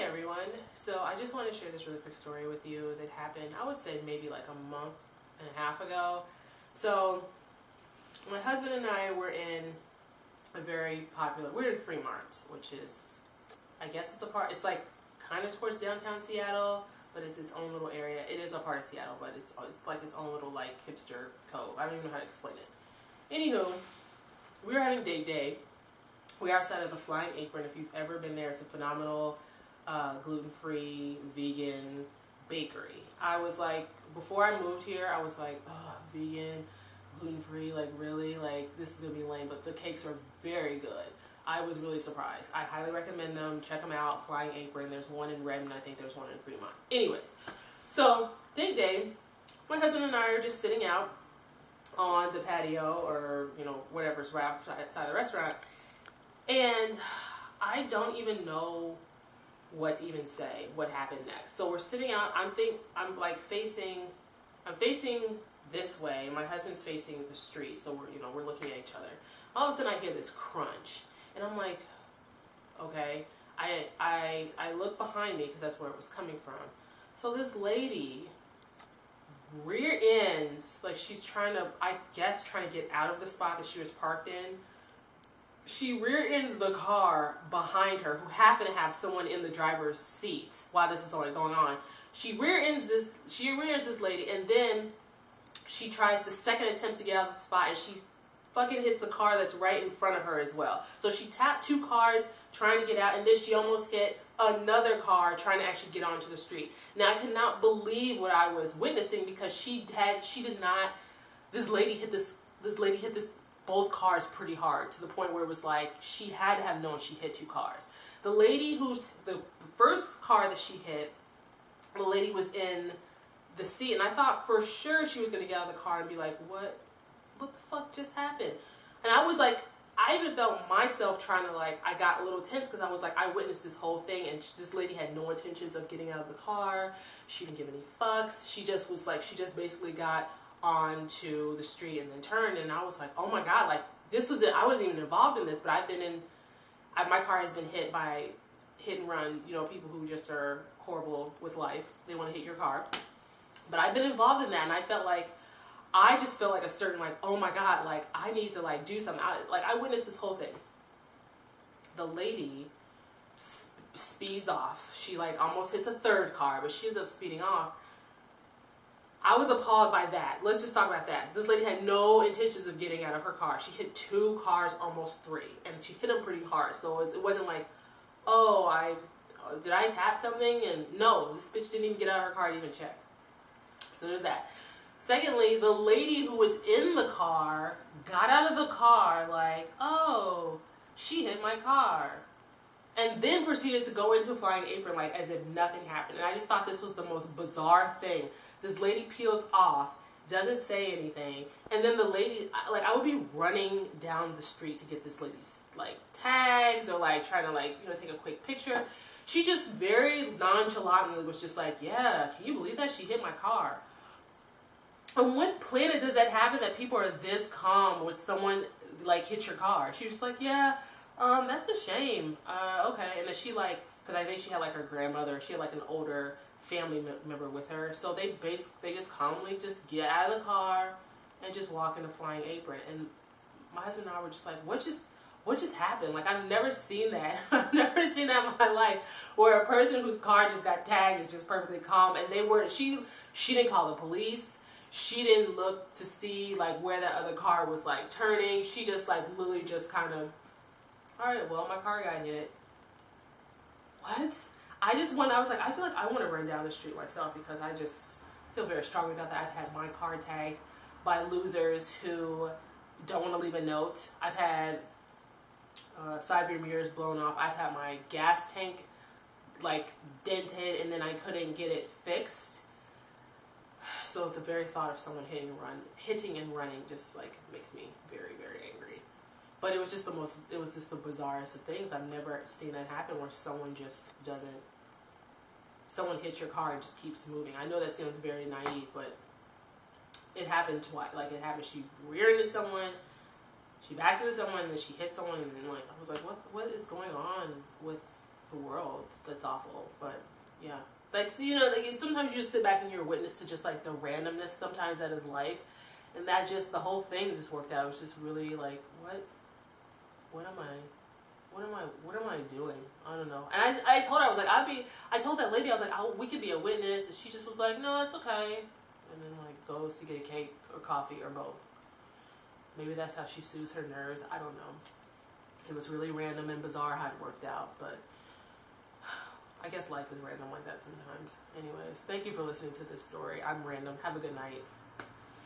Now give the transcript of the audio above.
everyone. So I just want to share this really quick story with you that happened, I would say maybe like a month and a half ago. So my husband and I were in we're in Fremont, which is, I guess it's like kind of towards downtown Seattle, but it's its own little area. It is a part of Seattle, but it's like its own little like hipster cove. I don't even know how to explain it. Anywho, we were having date day. We are outside of the Flying Apron. If you've ever been there, it's a phenomenal gluten-free, vegan bakery. I was like, before I moved here, I was like, oh, vegan, gluten-free, like really? Like, this is going to be lame, but the cakes are very good. I was really surprised. I highly recommend them. Check them out, Flying Apron. There's one in Redmond. I think there's one in Fremont. Anyways, so date day, my husband and I are just sitting out on the patio or, whatever's right outside the restaurant. And I don't even know what to even say, what happened next. So we're sitting out, I'm facing this way, my husband's facing the street, so we're looking at each other. All of a sudden I hear this crunch, and I'm like, okay. I look behind me, because that's where it was coming from. So this lady rear ends, like she's trying to get out of the spot that she was parked in. She rear ends the car behind her, who happened to have someone in the driver's seat while this is all going on. She rear ends this lady, and then she tries the second attempt to get out of the spot, and she fucking hits the car that's right in front of her as well. So she tapped two cars trying to get out, and then she almost hit another car trying to actually get onto the street. Now I could not believe what I was witnessing, because this lady hit both cars pretty hard, to the point where it was like she had to have known she hit two cars. The first car that she hit, the lady was in the seat, and I thought for sure she was going to get out of the car and be like, what the fuck just happened? And I was like, I even felt myself trying to, I got a little tense, because I was like, I witnessed this whole thing, and this lady had no intentions of getting out of the car. She didn't give any fucks. She just basically got onto the street and then turned, and I was like, oh my god, this was it. I wasn't even involved in this, but my car has been hit by hit and run, people who just are horrible with life. They want to hit your car. But I've been involved in that, and I just felt like a certain, oh my god, I need to, do something. I witnessed this whole thing. The lady speeds off. She, almost hits a third car, but she ends up speeding off. I was appalled by that. Let's just talk about that. This lady had no intentions of getting out of her car. She hit two cars, almost three, and she hit them pretty hard. So it wasn't like, did I tap something? And no, this bitch didn't even get out of her car to even check. So there's that. Secondly, the lady who was in the car got out of the car she hit my car. And then proceeded to go into Flying Apron as if nothing happened. And I just thought this was the most bizarre thing. This lady peels off, doesn't say anything, and then the lady, I would be running down the street to get this lady's, tags, or, trying to, take a quick picture. She just very nonchalantly was just like, yeah, can you believe that? She hit my car. On what planet does that happen, that people are this calm when someone, hit your car? She was like, yeah, that's a shame. Okay. And then she, because I think she had, her grandmother, she had, an older family member with her. So they just calmly just get out of the car and just walk in the Flying Apron. And my husband and I were just like, what just happened? I've never seen that. I've never seen that in my life, where a person whose car just got tagged is just perfectly calm. And she didn't call the police. She didn't look to see, where that other car was, turning. She just, literally just kind of, all right, well, my car got hit. What? I was like, I feel like I want to run down the street myself, because I just feel very strongly about that. I've had my car tagged by losers who don't want to leave a note. I've had side view mirrors blown off. I've had my gas tank, dented, and then I couldn't get it fixed. So the very thought of someone hitting and running just, makes me very, very angry. But it was just the bizarrest of things. I've never seen that happen, where someone just someone hits your car and just keeps moving. I know that sounds very naive, but it happened twice. It happened, she reared into someone, she backed into someone, and then she hit someone, and then, I was like, what is going on with the world that's awful. But yeah, like, you know, like, sometimes you just sit back and you're a witness to just like the randomness sometimes that is life, and that just, the whole thing just worked out. It was just really like, what am I doing? I don't know. And I told her, I was like, I told that lady, I was like, we could be a witness, and she just was like, no, it's okay, and then like goes to get a cake or coffee or both. Maybe that's how she soothes her nerves. I don't know. It was really random and bizarre how it worked out, but I guess life is random like that sometimes. Anyways, thank you for listening to this story. I'm random. Have a good night.